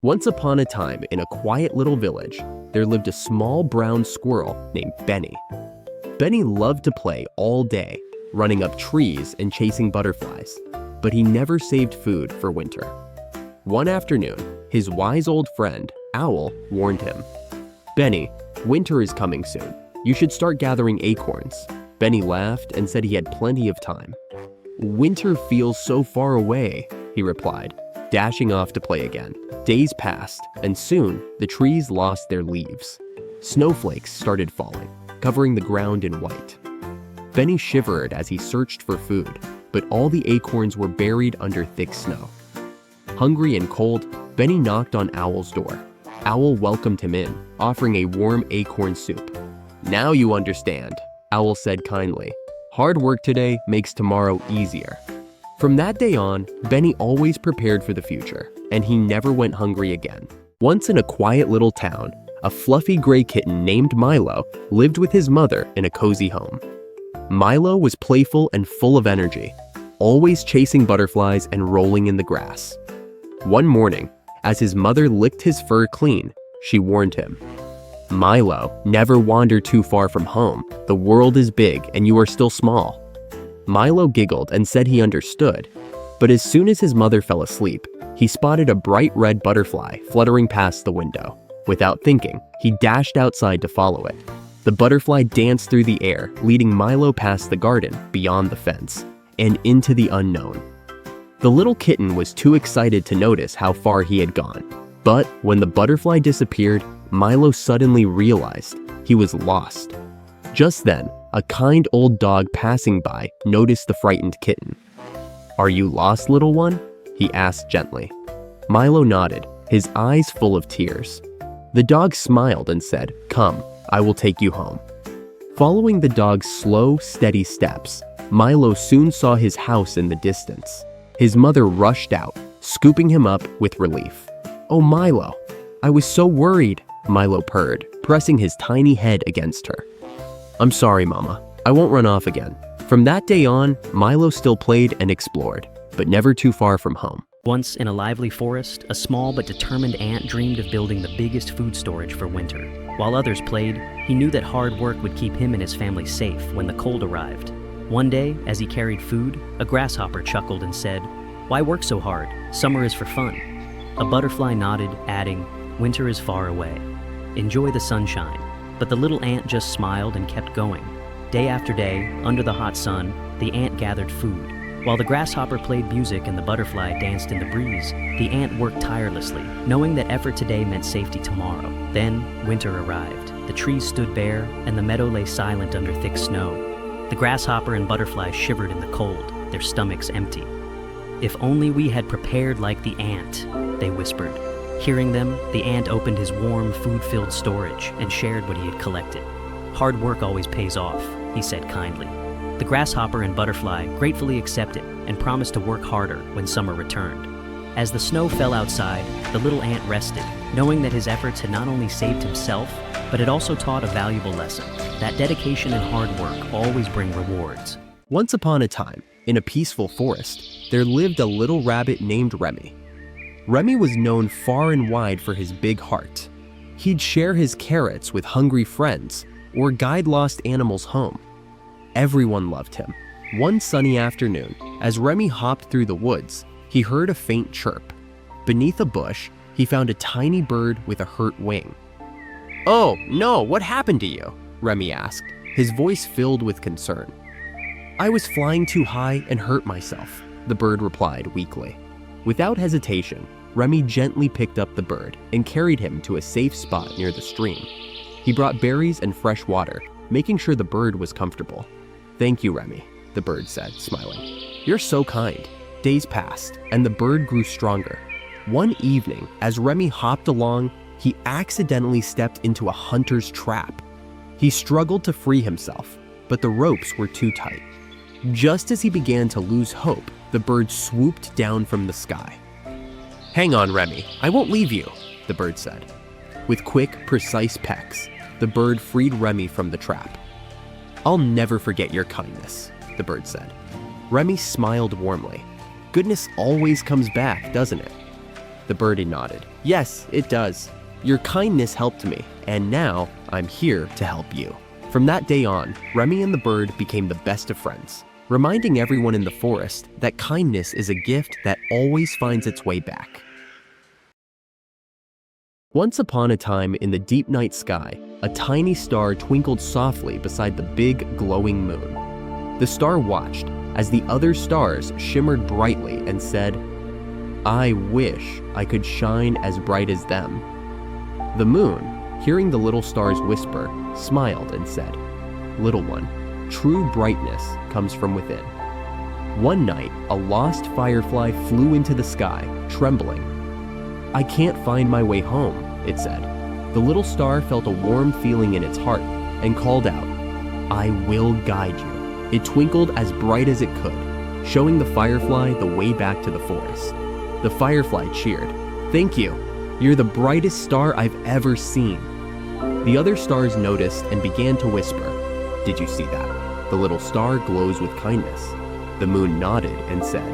Once upon a time, in a quiet little village, there lived a small brown squirrel named Benny. Benny loved to play all day, running up trees and chasing butterflies, but he never saved food for winter. One afternoon, his wise old friend, Owl, warned him, "Benny, winter is coming soon. You should start gathering acorns." Benny laughed and said he had plenty of time. "Winter feels so far away," he replied, dashing off to play again. Days passed, and soon the trees lost their leaves. Snowflakes started falling, covering the ground in white. Benny shivered as he searched for food, but all the acorns were buried under thick snow. Hungry and cold, Benny knocked on Owl's door. Owl welcomed him in, offering a warm acorn soup. "Now you understand," Owl said kindly. "Hard work today makes tomorrow easier." From that day on, Benny always prepared for the future, and he never went hungry again. Once in a quiet little town, a fluffy gray kitten named Milo lived with his mother in a cozy home. Milo was playful and full of energy, always chasing butterflies and rolling in the grass. One morning, as his mother licked his fur clean, she warned him, "Milo, never wander too far from home. The world is big and you are still small." Milo giggled and said he understood, but as soon as his mother fell asleep, he spotted a bright red butterfly fluttering past the window. Without thinking, he dashed outside to follow it. The butterfly danced through the air, leading Milo past the garden, beyond the fence, and into the unknown. The little kitten was too excited to notice how far he had gone. But when the butterfly disappeared, Milo suddenly realized he was lost. Just then, a kind old dog passing by noticed the frightened kitten. "Are you lost, little one?" he asked gently. Milo nodded, his eyes full of tears. The dog smiled and said, "Come, I will take you home." Following the dog's slow, steady steps, Milo soon saw his house in the distance. His mother rushed out, scooping him up with relief. "Oh, Milo, I was so worried," Milo purred, pressing his tiny head against her. "I'm sorry, Mama. I won't run off again." From that day on, Milo still played and explored, but never too far from home. Once in a lively forest, a small but determined ant dreamed of building the biggest food storage for winter. While others played, he knew that hard work would keep him and his family safe when the cold arrived. One day, as he carried food, a grasshopper chuckled and said, "Why work so hard? Summer is for fun." A butterfly nodded, adding, "Winter is far away. Enjoy the sunshine." But the little ant just smiled and kept going. Day after day, under the hot sun, the ant gathered food. While the grasshopper played music and the butterfly danced in the breeze, the ant worked tirelessly, knowing that effort today meant safety tomorrow. Then, winter arrived. The trees stood bare, and the meadow lay silent under thick snow. The grasshopper and butterfly shivered in the cold, their stomachs empty. "If only we had prepared like the ant," they whispered. Hearing them, the ant opened his warm, food-filled storage and shared what he had collected. "Hard work always pays off," he said kindly. The grasshopper and butterfly gratefully accepted and promised to work harder when summer returned. As the snow fell outside, the little ant rested, knowing that his efforts had not only saved himself, but had also taught a valuable lesson, that dedication and hard work always bring rewards. Once upon a time, in a peaceful forest, there lived a little rabbit named Remy. Remy was known far and wide for his big heart. He'd share his carrots with hungry friends or guide lost animals home. Everyone loved him. One sunny afternoon, as Remy hopped through the woods, he heard a faint chirp. Beneath a bush, he found a tiny bird with a hurt wing. "Oh, no, what happened to you?" Remy asked, his voice filled with concern. "I was flying too high and hurt myself," the bird replied weakly. Without hesitation, Remy gently picked up the bird and carried him to a safe spot near the stream. He brought berries and fresh water, making sure the bird was comfortable. "Thank you, Remy," the bird said, smiling. "You're so kind." Days passed, and the bird grew stronger. One evening, as Remy hopped along, he accidentally stepped into a hunter's trap. He struggled to free himself, but the ropes were too tight. Just as he began to lose hope, the bird swooped down from the sky. "Hang on, Remy, I won't leave you," the bird said. With quick, precise pecks, the bird freed Remy from the trap. "I'll never forget your kindness," the bird said. Remy smiled warmly. Goodness always comes back, doesn't it? The birdie nodded. Yes, it does. Your kindness helped me, and now I'm here to help you. From that day on, Remy and the bird became the best of friends, reminding everyone in the forest that kindness is a gift that always finds its way back. Once upon a time in the deep night sky, a tiny star twinkled softly beside the big, glowing moon. The star watched as the other stars shimmered brightly and said, "I wish I could shine as bright as them." The moon, hearing the little stars whisper, smiled and said, "Little one, true brightness comes from within." One night, a lost firefly flew into the sky, trembling. "I can't find my way home," it said. The little star felt a warm feeling in its heart and called out, "I will guide you." It twinkled as bright as it could, showing the firefly the way back to the forest. The firefly cheered, "Thank you. You're the brightest star I've ever seen." The other stars noticed and began to whisper, "Did you see that? The little star glows with kindness." The moon nodded and said,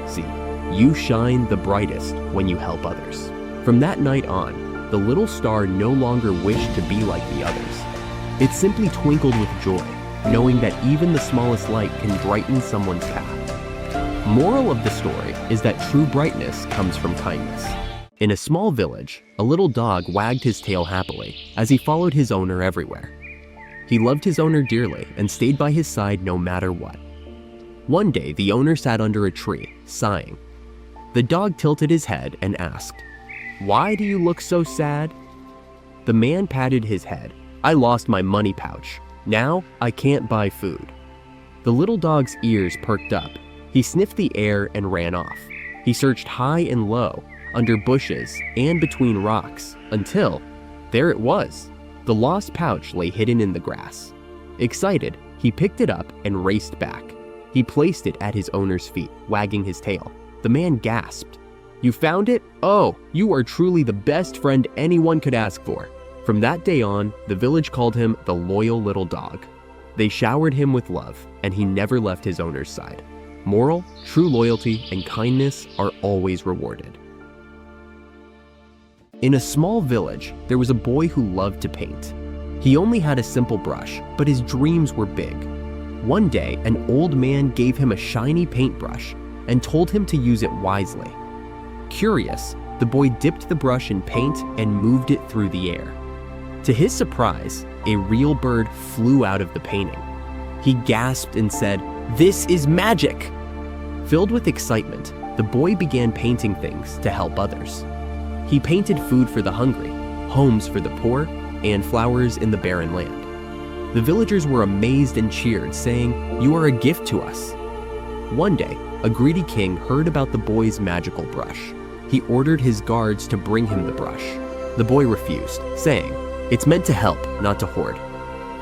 "See, you shine the brightest when you help others." From that night on, the little star no longer wished to be like the others. It simply twinkled with joy, knowing that even the smallest light can brighten someone's path. Moral of the story is that true brightness comes from kindness. In a small village, a little dog wagged his tail happily as he followed his owner everywhere. He loved his owner dearly and stayed by his side no matter what. One day, the owner sat under a tree, sighing. The dog tilted his head and asked, "Why do you look so sad?" The man patted his head. "I lost my money pouch. Now I can't buy food." The little dog's ears perked up. He sniffed the air and ran off. He searched high and low, under bushes and between rocks, until there it was. The lost pouch lay hidden in the grass. Excited, he picked it up and raced back. He placed it at his owner's feet, wagging his tail. The man gasped. "You found it? Oh, you are truly the best friend anyone could ask for." From that day on, the village called him the loyal little dog. They showered him with love, and he never left his owner's side. Moral, true loyalty and kindness are always rewarded. In a small village, there was a boy who loved to paint. He only had a simple brush, but his dreams were big. One day, an old man gave him a shiny paintbrush and told him to use it wisely. Curious, the boy dipped the brush in paint and moved it through the air. To his surprise, a real bird flew out of the painting. He gasped and said, "This is magic!" Filled with excitement, the boy began painting things to help others. He painted food for the hungry, homes for the poor, and flowers in the barren land. The villagers were amazed and cheered, saying, "You are a gift to us." One day, a greedy king heard about the boy's magical brush. He ordered his guards to bring him the brush. The boy refused, saying, "It's meant to help, not to hoard."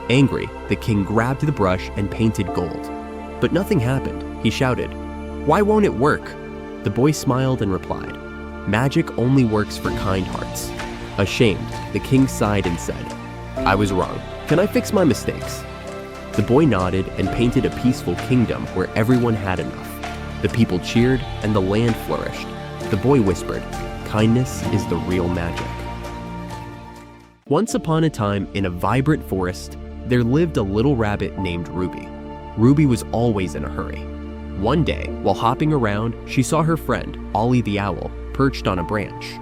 Angry, the king grabbed the brush and painted gold. But nothing happened. He shouted, "Why won't it work?" The boy smiled and replied, "Magic only works for kind hearts." Ashamed, the king sighed and said, "I was wrong. Can I fix my mistakes?" The boy nodded and painted a peaceful kingdom where everyone had enough. The people cheered and the land flourished. The boy whispered, "Kindness is the real magic." Once upon a time, in a vibrant forest, there lived a little rabbit named Ruby. Ruby was always in a hurry. One day, while hopping around, she saw her friend, Ollie the owl, perched on a branch.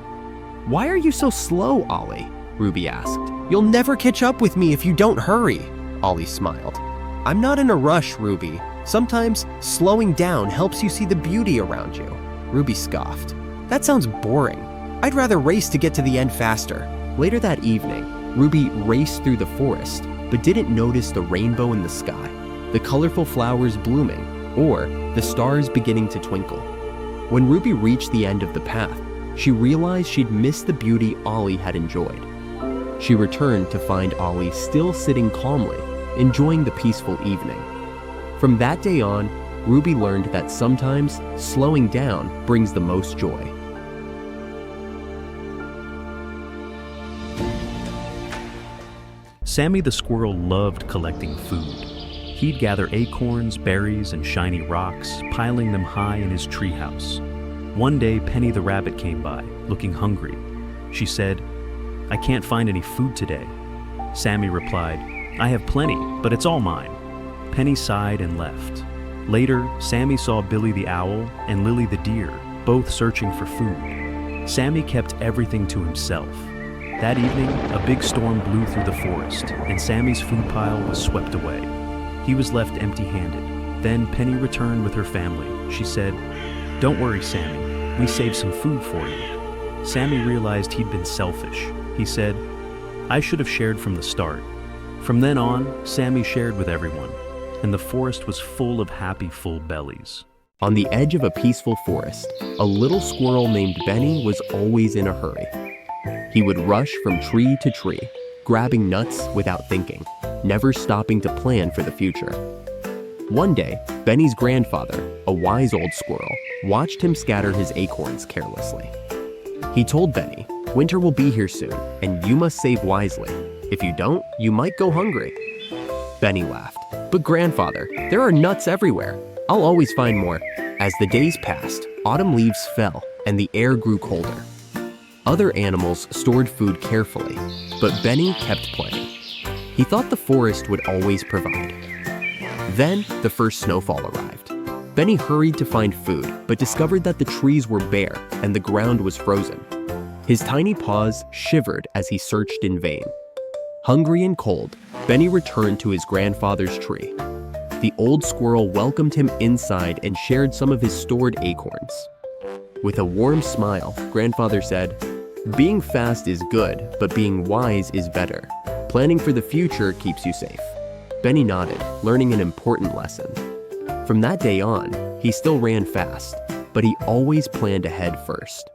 "Why are you so slow, Ollie?" Ruby asked. "You'll never catch up with me if you don't hurry," Ollie smiled. "I'm not in a rush, Ruby. Sometimes slowing down helps you see the beauty around you." Ruby scoffed. "That sounds boring. I'd rather race to get to the end faster." Later that evening, Ruby raced through the forest, but didn't notice the rainbow in the sky, the colorful flowers blooming, or the stars beginning to twinkle. When Ruby reached the end of the path, she realized she'd missed the beauty Ollie had enjoyed. She returned to find Ollie still sitting calmly, enjoying the peaceful evening. From that day on, Ruby learned that sometimes slowing down brings the most joy. Sammy the squirrel loved collecting food. He'd gather acorns, berries, and shiny rocks, piling them high in his treehouse. One day, Penny the rabbit came by, looking hungry. She said, "I can't find any food today." Sammy replied, "I have plenty, but it's all mine." Penny sighed and left. Later, Sammy saw Billy the owl and Lily the deer, both searching for food. Sammy kept everything to himself. That evening, a big storm blew through the forest, and Sammy's food pile was swept away. He was left empty-handed. Then Penny returned with her family. She said, "Don't worry, Sammy. We saved some food for you." Sammy realized he'd been selfish. He said, "I should have shared from the start." From then on, Sammy shared with everyone, and the forest was full of happy, full bellies. On the edge of a peaceful forest, a little squirrel named Benny was always in a hurry. He would rush from tree to tree, grabbing nuts without thinking, never stopping to plan for the future. One day, Benny's grandfather, a wise old squirrel, watched him scatter his acorns carelessly. He told Benny, "Winter will be here soon, and you must save wisely. If you don't, you might go hungry." Benny laughed. "But grandfather, there are nuts everywhere. I'll always find more." As the days passed, autumn leaves fell, and the air grew colder. Other animals stored food carefully, but Benny kept planning. He thought the forest would always provide. Then, the first snowfall arrived. Benny hurried to find food, but discovered that the trees were bare and the ground was frozen. His tiny paws shivered as he searched in vain. Hungry and cold, Benny returned to his grandfather's tree. The old squirrel welcomed him inside and shared some of his stored acorns. With a warm smile, Grandfather said, "Being fast is good, but being wise is better. Planning for the future keeps you safe." Benny nodded, learning an important lesson. From that day on, he still ran fast, but he always planned ahead first.